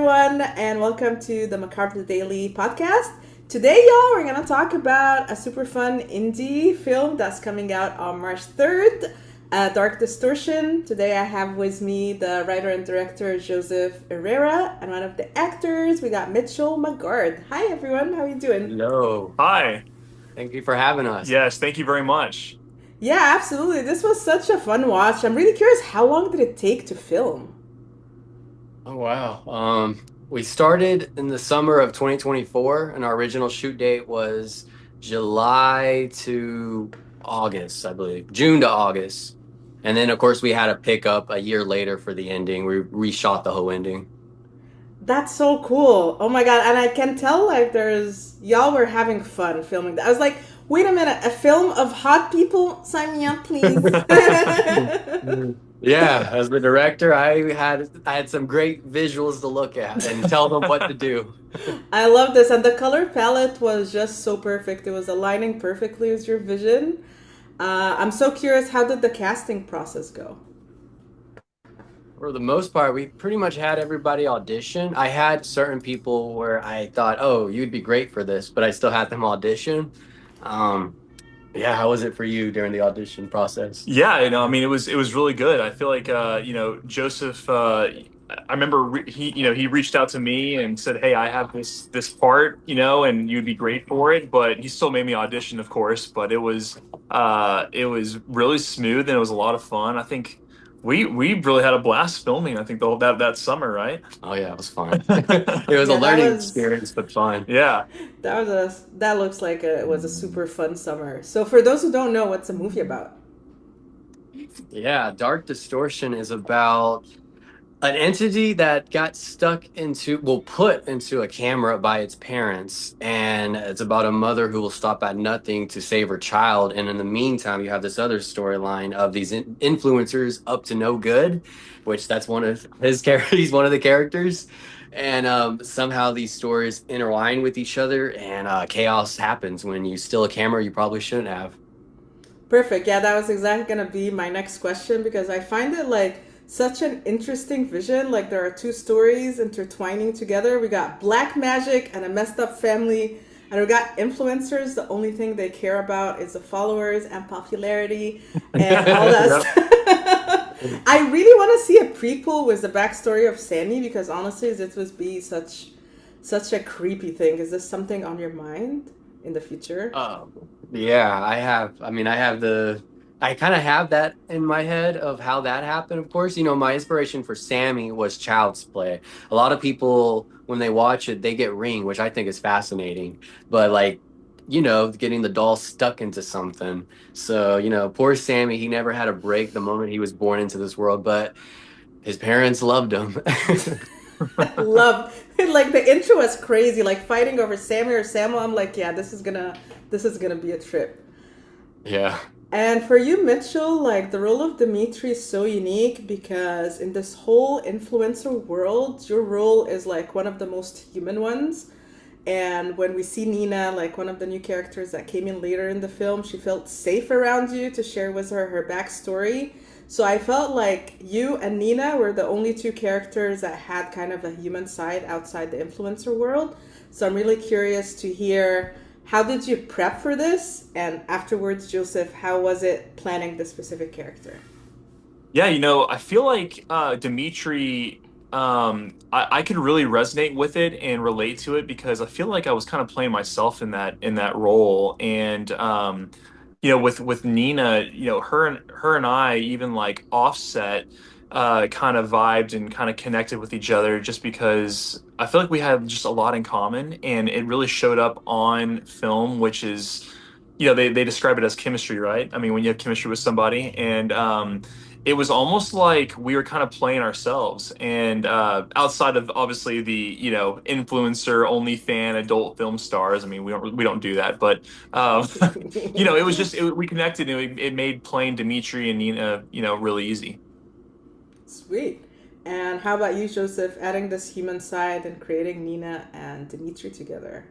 everyone, and welcome to the Macabre Daily podcast. Today, y'all, we're going to talk about a super fun indie film that's coming out on March 3rd, Dark Distortion. Today, I have with me the writer and director Joseph Herrera, and one of the actors, we got Mitchell Maggard. Hi, everyone. How are you doing? Hello. Hi. Thank you for having us. Yes, thank you very much. Yeah, absolutely. This was such a fun watch. I'm really curious, how long did it take to film? Oh wow. We started in the summer of 2024 and our original shoot date was July to August, I believe. June to August. And then of course we had a pickup a year later for the ending. We reshot the whole ending. That's so cool. Oh my god, and I can tell like there's y'all were having fun filming that. I was like, wait a minute, a film of hot people? Sign me up, please. Yeah, as the director, I had some great visuals to look at and tell them what to do. I love this, and the color palette was just so perfect. It was aligning perfectly with your vision. I'm so curious, how did the casting process go? For the most part, we pretty much had everybody audition. I had certain people where I thought, "Oh, you'd be great for this," but I still had them audition. Um, yeah, how was it for you during the audition process? Yeah, I mean, it was really good. I feel like Joseph. I remember he reached out to me and said, "Hey, I have this part, and you'd be great for it." But he still made me audition, of course. But it was really smooth and it was a lot of fun. I think we really had a blast filming. I think the whole that summer, right? Oh yeah, it was fun. It was a Yeah, that learning was experience, but fun. Yeah. that looks like it was a super fun summer. So for those who don't know, what's the movie about? Yeah, Dark Distortion is about an entity that got stuck into, well, put into a camera by its parents. And it's about a mother who will stop at nothing to save her child. And in the meantime, you have this other storyline of these influencers up to no good, which that's one of his characters. He's one of the characters. And somehow these stories intertwine with each other, and chaos happens when you steal a camera you probably shouldn't have. Perfect. Yeah, that was exactly gonna be my next question because I find it like such an interesting vision. Like there are two stories intertwining together. We got black magic and a messed up family, and we got influencers. The only thing they care about is the followers and popularity and all that Yep. stuff. I really want to see a prequel with the backstory of Sammy because honestly, this would be such a creepy thing. Is this something on your mind in the future? Yeah, I have. I mean, I kind of have that in my head of how that happened. Of course, my inspiration for Sammy was Child's Play. A lot of people, when they watch it, they get Ring, which I think is fascinating. But like, getting the doll stuck into something. So, poor Sammy, he never had a break the moment he was born into this world, but his parents loved him. Love like the intro was crazy, like fighting over Sammy or Samuel. I'm like, yeah, this is gonna be a trip. Yeah. And for you, Mitchell, like the role of Dimitri is so unique because in this whole influencer world, your role is like one of the most human ones. And when we see Nina, like one of the new characters that came in later in the film, she felt safe around you to share with her backstory. So I felt like you and Nina were the only two characters that had kind of a human side outside the influencer world. So I'm really curious to hear, how did you prep for this? And afterwards, Joseph, how was it planning this specific character? Yeah, I feel like Dimitri, I could really resonate with it and relate to it because I feel like I was kind of playing myself in that role, and with Nina, her and I even like offset, kind of vibed and kind of connected with each other just because I feel like we had just a lot in common, and it really showed up on film, which is, they describe it as chemistry, right? I mean, when you have chemistry with somebody, and it was almost like we were kind of playing ourselves, and outside of obviously the influencer only fan adult film stars. I mean, we don't do that, but it was just we connected, and it made playing Dimitri and Nina really easy. Sweet. And how about you, Joseph, adding this human side and creating Nina and Dimitri together?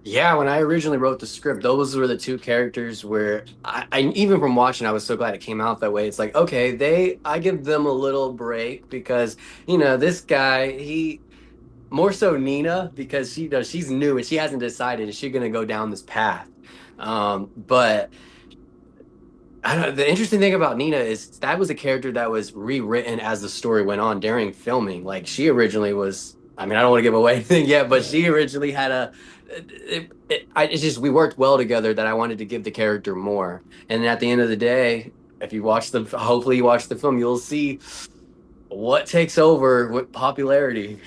Yeah, when I originally wrote the script, those were the two characters where I even from watching, I was so glad it came out that way. It's like, okay, I give them a little break because, this guy, more so Nina, because she does she's new and she hasn't decided is she going to go down this path. But I don't, the interesting thing about Nina is that was a character that was rewritten as the story went on during filming. Like she originally was, I mean, I don't want to give away anything yet, but she originally had it's just we worked well together that I wanted to give the character more. And at the end of the day, if you watch the, hopefully you watch the film, you'll see what takes over with popularity.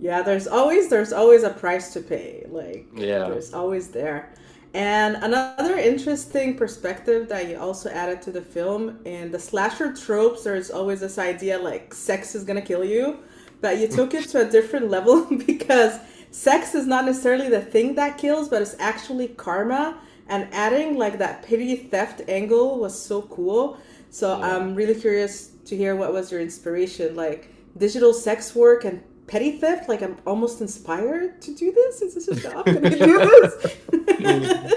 Yeah, there's always a price to pay. Like Yeah. there's always there. And another interesting perspective that you also added to the film in the slasher tropes, there's always this idea like sex is gonna kill you, but you took it to a different level because sex is not necessarily the thing that kills, but it's actually karma. And adding like that pity theft angle was so cool. So Yeah. I'm really curious to hear what was your inspiration, like digital sex work and petty theft. Like I'm almost inspired to do this. Is this a job? Can I do this?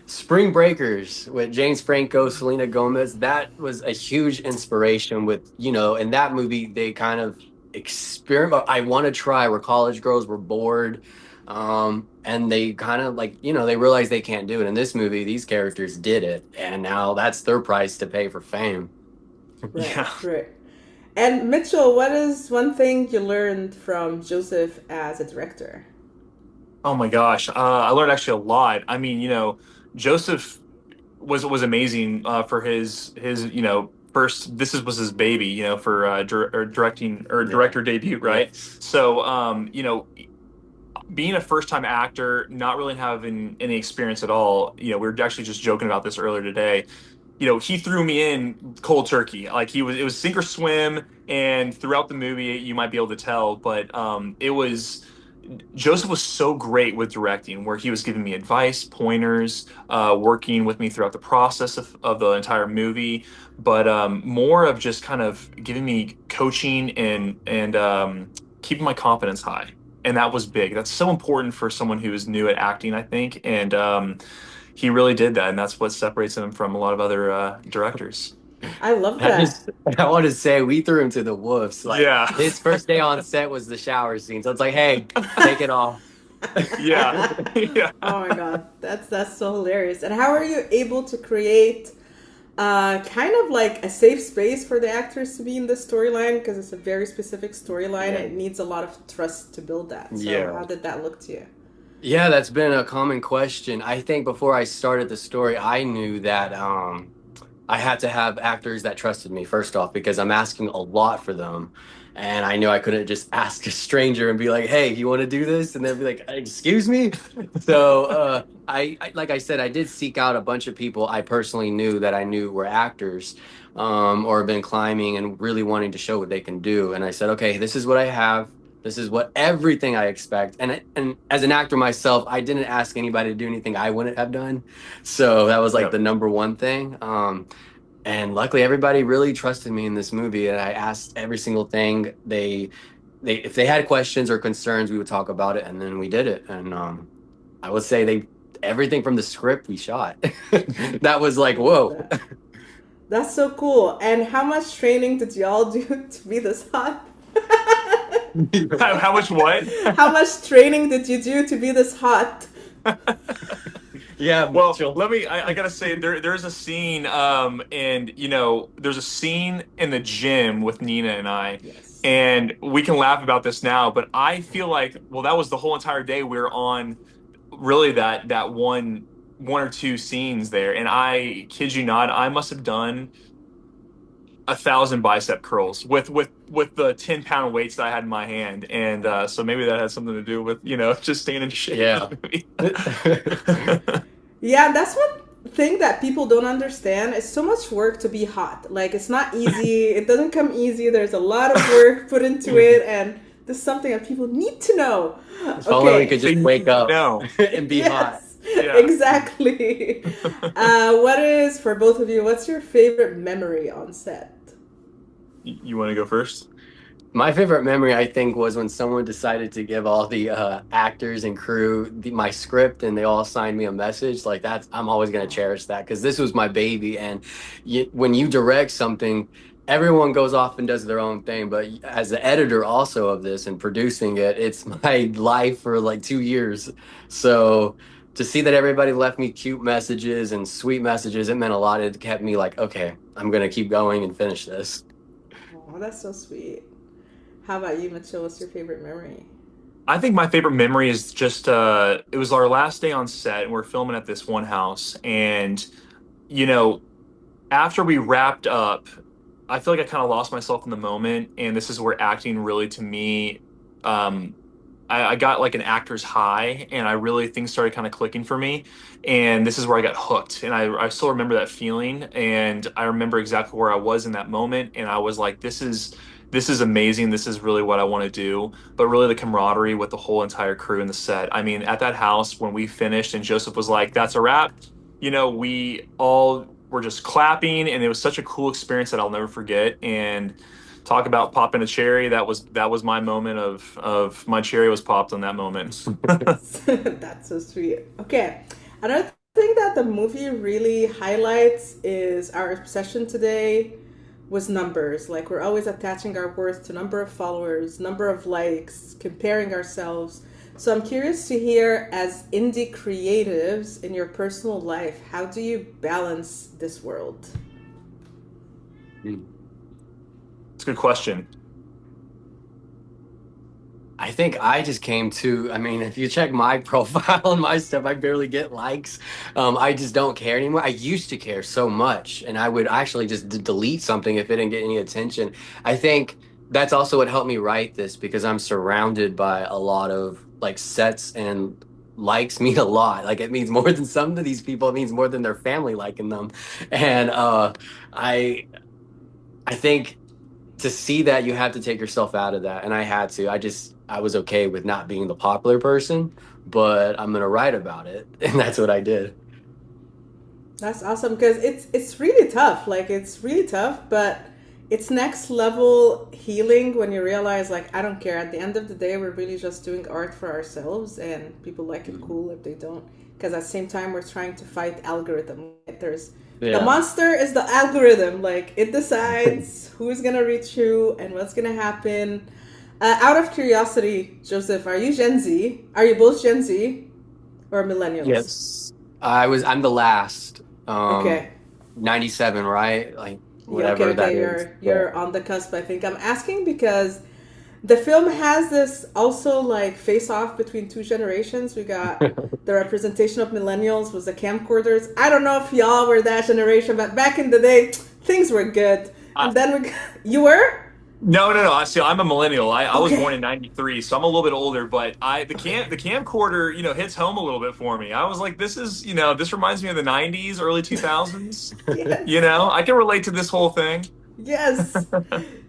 Spring Breakers with James Franco, Selena Gomez. That was a huge inspiration. With in that movie they kind of experiment. I want to try where college girls were bored, and they kind of like they realized they can't do it. In this movie, these characters did it, and now that's their price to pay for fame. Right, Yeah. right. And Mitchell, what is one thing you learned from Joseph as a director? Oh my gosh, I learned actually a lot. I mean, Joseph was amazing for his first. Was his baby, for directing or Yeah. director debut, Yeah. right? So, being a first time actor, not really having any experience at all. We were actually just joking about this earlier today. He threw me in cold turkey. Like it was sink or swim, and throughout the movie, you might be able to tell, but it was. Joseph was so great with directing, where he was giving me advice, pointers, working with me throughout the process of the entire movie, but more of just kind of giving me coaching and keeping my confidence high. And that was big. That's so important for someone who is new at acting, I think. And he really did that, and that's what separates him from a lot of other directors. I love I that. just I want to say we threw him to the wolves. Like Yeah. his first day on set was the shower scene. So it's like, hey, take it off. Yeah. Yeah. Oh my god, that's so hilarious. And how are you able to create kind of like a safe space for the actors to be in this storyline? Because it's a very specific storyline and Yeah. it needs a lot of trust to build that. So Yeah. how did that look to you? Yeah, that's been a common question. I think before I started the story, I knew that I had to have actors that trusted me first off because I'm asking a lot for them. And I knew I couldn't just ask a stranger and be like, "Hey, you want to do this?" And they'd be like, "Excuse me." So, like I said, I did seek out a bunch of people I personally knew that I knew were actors, or have been climbing and really wanting to show what they can do. And I said, "Okay, this is what I have. This is what everything I expect." And as an actor myself, I didn't ask anybody to do anything I wouldn't have done. So that was like Yep. the number one thing. And luckily, everybody really trusted me in this movie, and I asked every single thing. They if they had questions or concerns, we would talk about it, and then we did it. And I would say they everything from the script we shot. That was like, I love whoa. that. That's so cool. And how much training did y'all do to be this hot? How much what? How much training did you do to be this hot? Yeah, Well, Mitchell. I gotta say there's a scene, and there's a scene in the gym with Nina and I, Yes. and we can laugh about this now, but I feel like, well, that was the whole entire day we were on, really that one or two scenes there, and I kid you not, I must have done 1,000 bicep curls with the 10-pound weights that I had in my hand, and so maybe that has something to do with just staying in shape for Yeah. the movie. Yeah, that's one thing that people don't understand. It's so much work to be hot. Like, it's not easy. It doesn't come easy. There's a lot of work put into it, and this is something that people need to know. If only we could just wake up No. and be hot. Yes, Yeah. exactly. What is, for both of you, what's your favorite memory on set? You want to go first? My favorite memory, I think, was when someone decided to give all the actors and crew my script, and they all signed me a message. Like I'm always gonna cherish that because this was my baby. And when you direct something, everyone goes off and does their own thing, but as the editor also of this and producing it, it's my life for like 2 years. So to see that everybody left me cute messages and sweet messages, it meant a lot. It kept me like, okay, I'm gonna keep going and finish this. Oh, that's so sweet. How about you, Mitchell? What's your favorite memory? I think my favorite memory is just it was our last day on set and we're filming at this one house and you know after we wrapped up, I feel like I kind of lost myself in the moment, and this is where acting really, to me, um, I got like an actor's high, and I really things started kind of clicking for me, and this is where I got hooked, and I still remember that feeling, and I remember exactly where I was in that moment, and I was like, this is amazing, this is really what I want to do, but really the camaraderie with the whole entire crew in the set. I mean, at that house when we finished, and Joseph was like, "That's a wrap." We all were just clapping, and it was such a cool experience that I'll never forget. And talk about popping a cherry. That was my moment of my cherry was popped on that moment. That's so sweet. Okay. Another thing that the movie really highlights is our obsession today was numbers. Like we're always attaching our worth to number of followers, number of likes, comparing ourselves. So I'm curious to hear, as indie creatives in your personal life, how do you balance this world? It's a good question. I think I just came to, I mean, if you check my profile and my stuff, I barely get likes. I just don't care anymore. I used to care so much, and I would actually just delete something if it didn't get any attention. I think that's also what helped me write this because I'm surrounded by a lot of like sets and likes mean a lot. Like it means more than some of these people, it means more than their family liking them. And I I think to see that you have to take yourself out of that, and I had to. I was okay with not being the popular person, but I'm gonna write about it, and that's what I did. That's awesome because it's really tough. Like it's really tough, but it's next level healing when you realize like I don't care. At the end of the day, we're really just doing art for ourselves, and people like it cool if they don't. Because at the same time, we're trying to fight algorithm. There's the Yeah. monster is the algorithm. Like it decides who's gonna reach you and what's gonna happen. Out of curiosity, Joseph, are you Gen Z? Are you both Gen Z or millennials? Yes. I'm the last. Okay. 97, right? Like Yeah, okay, whatever that okay, is. you're on the cusp, I think. I'm asking because the film has this also like face off between two generations. We got the representation of millennials was the camcorders. I don't know if y'all were that generation, but back in the day, things were good. I, And then you were? no, no, no. I see. I'm a millennial. I was born Okay. in '93, so I'm a little bit older. But the camcorder, hits home a little bit for me. I was like, this reminds me of the '90s, early 2000s. Yes. I can relate to this whole thing. Yes.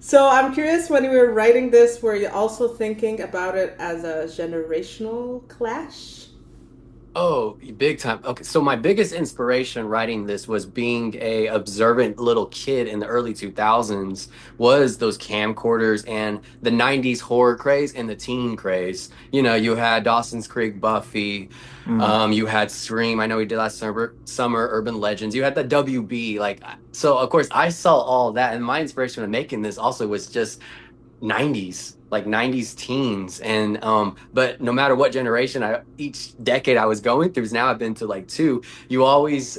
So I'm curious, when you were writing this, were you also thinking about it as a generational clash? Oh, big time. Okay, so my biggest inspiration writing this was being a observant little kid in the early 2000s was those camcorders and the 90s horror craze and the teen craze. You had Dawson's Creek, Buffy, Mm. you had Scream. I know we did last summer Urban Legends. You had the WB. So of course I saw all that, and my inspiration of making this also was just 90s, like 90s teens. And but no matter what generation, I each decade I was going through, 'cause now I've been to like two, you always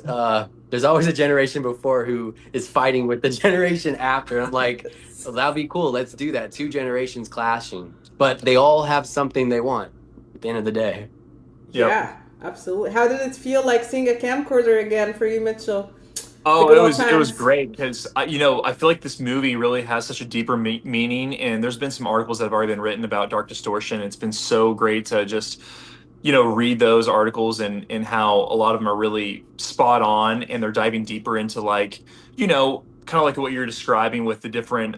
there's always a generation before who is fighting with the generation after. And I'm like, well, that'll be cool, let's do that, two generations clashing, but they all have something they want at the end of the day. Yep. Yeah, absolutely. How did it feel like seeing a camcorder again for you, Mitchell? The Oh, good it old was times. great because I feel like this movie really has such a deeper meaning, and there's been some articles that have already been written about Dark Distortion. It's been so great to just read those articles and how a lot of them are really spot on, and they're diving deeper into like kind of like what you're describing with the different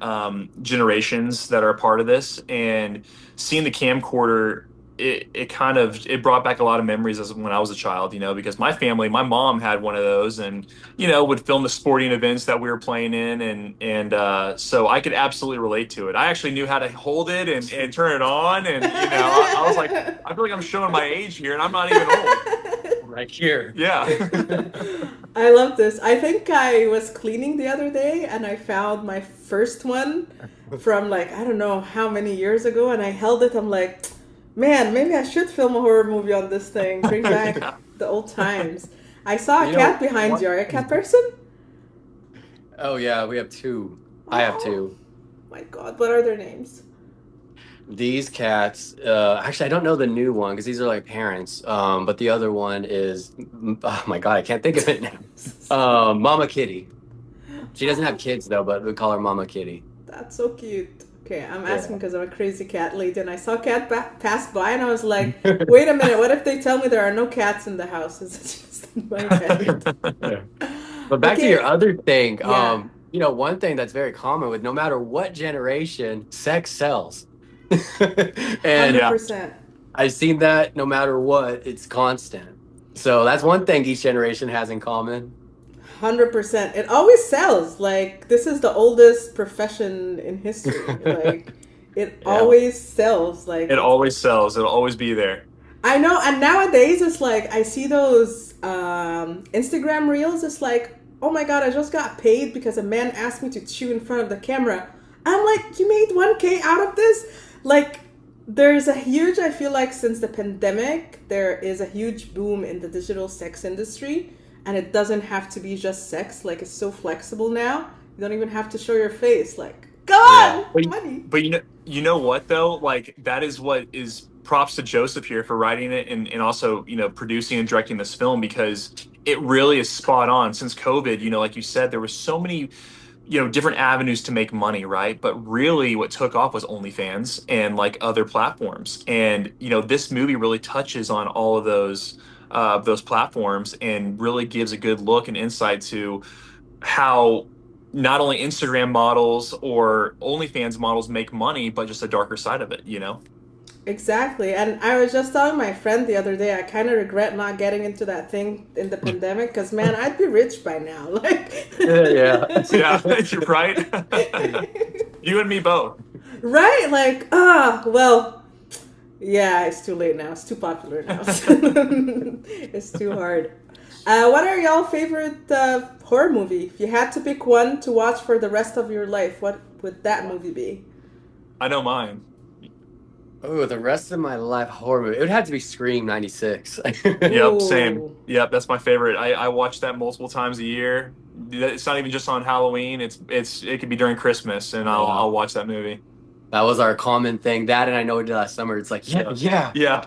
generations that are a part of this, and seeing the camcorder. It kind of it brought back a lot of memories as when I was a child, because my mom had one of those, and would film the sporting events that we were playing in, and so I could absolutely relate to it. I actually knew how to hold it and turn it on, and I was like, I feel like I'm showing my age here, and I'm not even old. Right here. Yeah. I love this. I think I was cleaning the other day and I found my first one from like, I don't know how many years ago, and I held it. I'm like, man, maybe I should film a horror movie on this thing. Bring back Yeah. the old times. I saw a You cat know behind what? you. Are you a cat person? Oh yeah, we have two. I have Oh two. my God, what are their names? These cats, actually, I don't know the new one because these are like parents. But the other one is, oh my God, I can't think of it now. Mama Kitty. She doesn't have kids though, but we call her Mama Kitty. That's so cute. Okay, I'm asking Yeah. because I'm a crazy cat lady, and I saw a cat pass by, and I was like, wait a minute, what if they tell me there are no cats in the house? Is it just in my head? Yeah. But back to your Okay, other thing, yeah, one thing that's very common with no matter what generation, sex sells. And Yeah. 100%. I've seen that no matter what, it's constant. So that's one thing each generation has in common. 100%. It always sells. Like, this is the oldest profession in history. Like, it Yeah. always sells. Like, It it's, always sells. It'll always be there. I know, and nowadays it's like, I see those Instagram reels. It's like, oh my God, I just got paid because a man asked me to chew in front of the camera. I'm like, you made 1K out of this? Like, there's a huge, I feel like since the pandemic, there is a huge boom in the digital sex industry. And it doesn't have to be just sex. Like, it's so flexible now. You don't even have to show your face. Like, come Yeah. on, But money. but you know what though? Like that is what is props to Joseph here for writing it and also, producing and directing this film because it really is spot on. Since COVID, like you said, there were so many, different avenues to make money, right? But really what took off was OnlyFans and like other platforms. And, this movie really touches on all of those platforms and really gives a good look and insight to how not only Instagram models or OnlyFans models make money, but just a darker side of it. Exactly. And I was just telling my friend the other day, I kind of regret not getting into that thing in the pandemic because, man, I'd be rich by now. Like, Yeah. Yeah, you're right. You and me both. right? Like, well, yeah, it's too late now. It's too popular now. It's too hard. What are y'all favorite horror movie? If you had to pick one to watch for the rest of your life, what would that movie be? I know mine. Oh, the rest of my life horror movie. It would have to be Scream '96. Yep, same. Ooh. Yep, that's my favorite. I watch that multiple times a year. It's not even just on Halloween. It could be during Christmas, and Yeah. I'll watch that movie. That was our common thing. That and I Know We Did Last Summer. It's like, yeah, yeah. Yeah.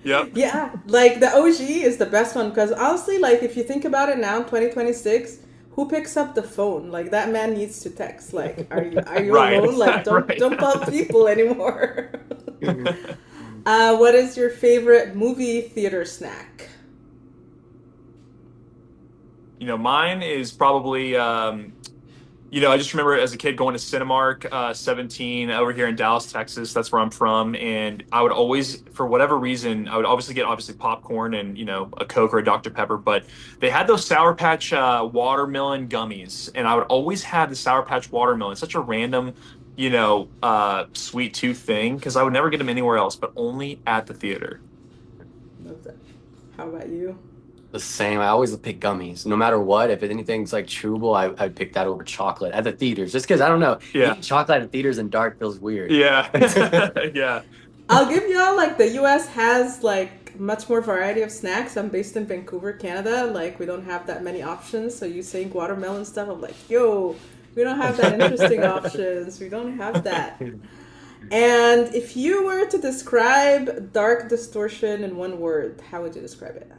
Yep. Yeah, like the OG is the best one because honestly, like if you think about it now, 2026, who picks up the phone? Like that man needs to text. Like, are you Right. alone? Like, don't Right. don't call people anymore. What is your favorite movie theater snack? Mine is probably I just remember as a kid going to Cinemark 17 over here in Dallas, Texas. That's where I'm from, and I would always, for whatever reason, I would obviously popcorn and a Coke or a Dr Pepper, but they had those Sour Patch watermelon gummies, and I would always have the Sour Patch watermelon. Such a random, sweet tooth thing because I would never get them anywhere else, but only at the theater. Love that. How about you? The same. I always pick gummies, no matter what. If anything's like chewable, I'd pick that over chocolate at the theaters, just because I don't know. Yeah. Eating chocolate at theaters and dark feels weird. Yeah. Yeah. I'll give y'all like the US has like much more variety of snacks. I'm based in Vancouver, Canada. Like we don't have that many options. So you saying watermelon stuff, I'm like, yo, we don't have that interesting options. We don't have that. And if you were to describe Dark Distortion in one word, how would you describe it?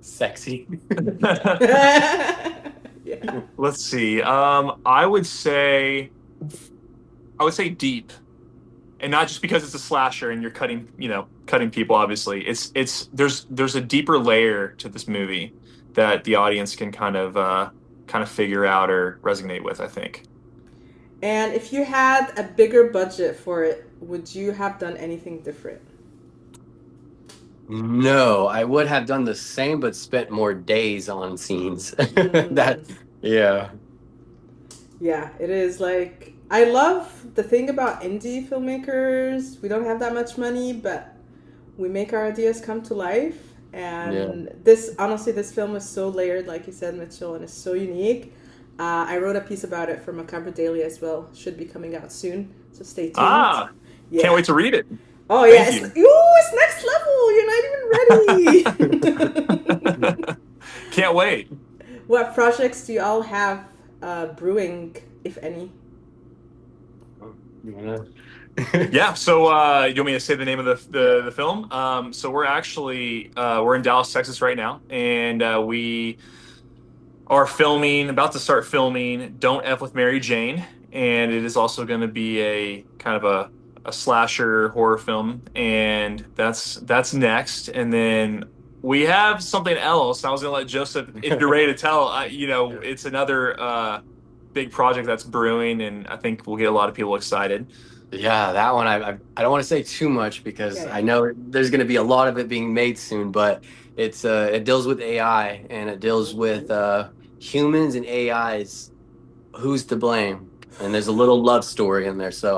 Sexy. Yeah. Let's see. I would say deep, and not just because it's a slasher and you're cutting people. Obviously, there's a deeper layer to this movie that the audience can kind of figure out or resonate with, I think. And if you had a bigger budget for it, would you have done anything different? No, I would have done the same, but spent more days on scenes. That, Mm. yeah. Yeah, it is like I love the thing about indie filmmakers. We don't have that much money, but we make our ideas come to life. Yeah. And this, honestly, this film is so layered, like you said, Mitchell, and it's so unique. I wrote a piece about it for Macabre Daily as well. Should be coming out soon, so stay tuned. Ah, can't Yeah. wait to read it. Oh yeah, Thank it's you. ooh, it's next level. You're not even ready. Can't wait. What projects do you all have brewing, if any? You wanna- Yeah, so you want me to say the name of the film? So we're actually we're in Dallas, Texas right now, and we are filming, about to start filming Don't F with Mary Jane, and it is also going to be a kind of a slasher horror film, and that's next. And then we have something else. I was going to let Joseph, if you're ready to tell, it's another big project that's brewing, and I think we'll get a lot of people excited. Yeah, that one I don't want to say too much because Yeah. I know there's going to be a lot of it being made soon, but it deals with AI and it deals with humans and AIs. Who's to blame? And there's a little love story in there, so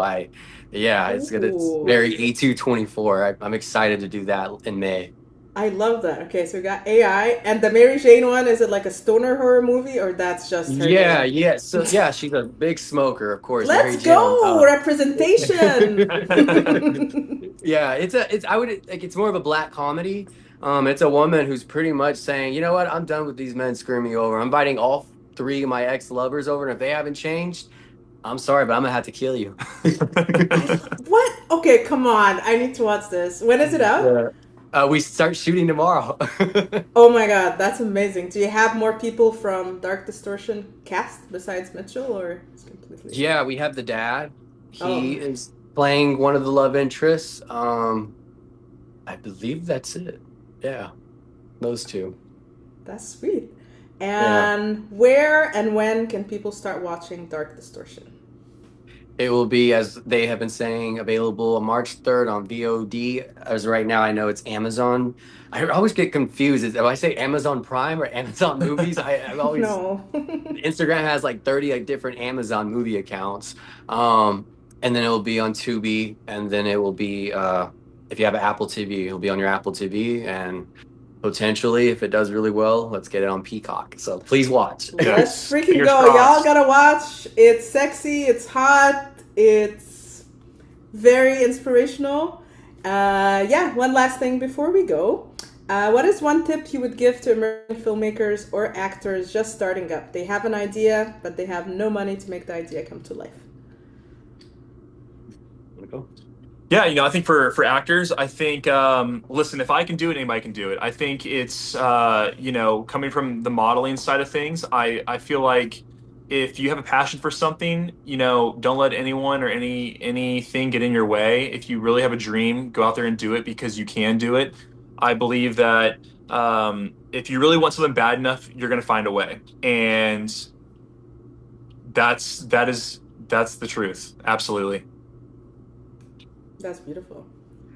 yeah, it's Ooh, very A224. I'm excited to do that in May. I love that. Okay, so we got AI, and the Mary Jane one. Is it like a stoner horror movie, or that's just her Yeah, name? yeah. So yeah, she's a big smoker, of course, Mary Let's Jane. go representation. Yeah, it's I would like it's more of a black comedy. It's a woman who's pretty much saying, you know what, I'm done with these men screwing me over. I'm inviting all three of my ex-lovers over, and if they haven't changed, I'm sorry, but I'm gonna have to kill you. What? Okay, come on. I need to watch this. When is it out? Yeah. We start shooting tomorrow. Oh my god, that's amazing. Do you have more people from Dark Distortion cast besides Mitchell, or it's completely? Yeah, we have the dad. Oh, He is playing one of the love interests. I believe that's it. Yeah, those two. that's sweet. Yeah. And where and when can people start watching Dark Distortion? It will be, as they have been saying, available on March 3rd on VOD. As right now, I know it's Amazon. I always get confused. If I say Amazon Prime or Amazon Movies, I always No. Instagram has like 30 like different Amazon movie accounts. Um, and then it will be on Tubi, and then it will be if you have an Apple TV, it'll be on your Apple TV, and potentially, if it does really well, let's get it on Peacock. So please watch. Let's Yes, freaking fingers go. Y'all crossed. gotta watch. It's sexy, it's hot, it's very inspirational. Yeah, one last thing before we go. What is one tip you would give to emerging filmmakers or actors just starting up? They have an idea, but they have no money to make the idea come to life. Yeah, I think for actors, I think listen, if I can do it, anybody can do it. I think it's coming from the modeling side of things, I feel like if you have a passion for something, don't let anyone or anything get in your way. If you really have a dream, go out there and do it because you can do it. I believe that if you really want something bad enough, you're going to find a way. And that's the truth. Absolutely. That's beautiful.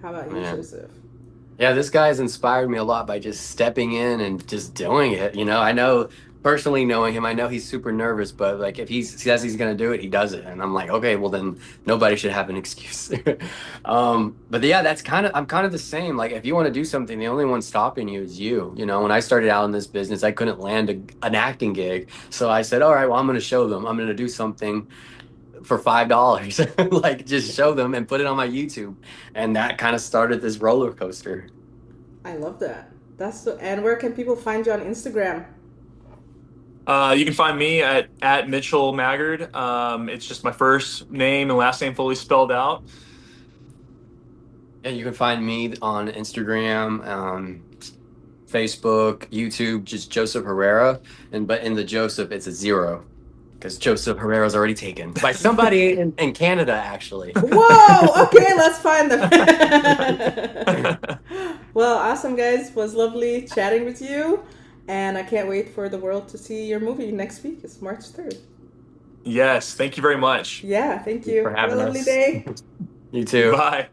How about you, Man. Joseph? Yeah, this guy has inspired me a lot by just stepping in and just doing it. I know personally knowing him, I know he's super nervous, but like if he says he's gonna do it, he does it. And I'm like, okay, well then nobody should have an excuse. But yeah, I'm kind of the same. Like if you want to do something, the only one stopping you is you. When I started out in this business, I couldn't land an acting gig. So I said, all right, well, I'm gonna show them. I'm gonna do something for $5. Like just show them and put it on my YouTube. And that kind of started this roller coaster. I love that. And where can people find you on Instagram? You can find me at Mitchell Maggard. It's just my first name and last name fully spelled out. And you can find me on Instagram, Facebook, YouTube, just Joseph Herrera. But in the Joseph, it's a zero because Joseph Herrera's already taken by somebody in Canada, actually. Whoa! Okay, let's find them. Well, awesome, guys. Was lovely chatting with you, and I can't wait for the world to see your movie next week. It's March 3rd. Yes, thank you very much. Yeah, thank Thank you you. for Have a having lovely us. day. You too. Bye.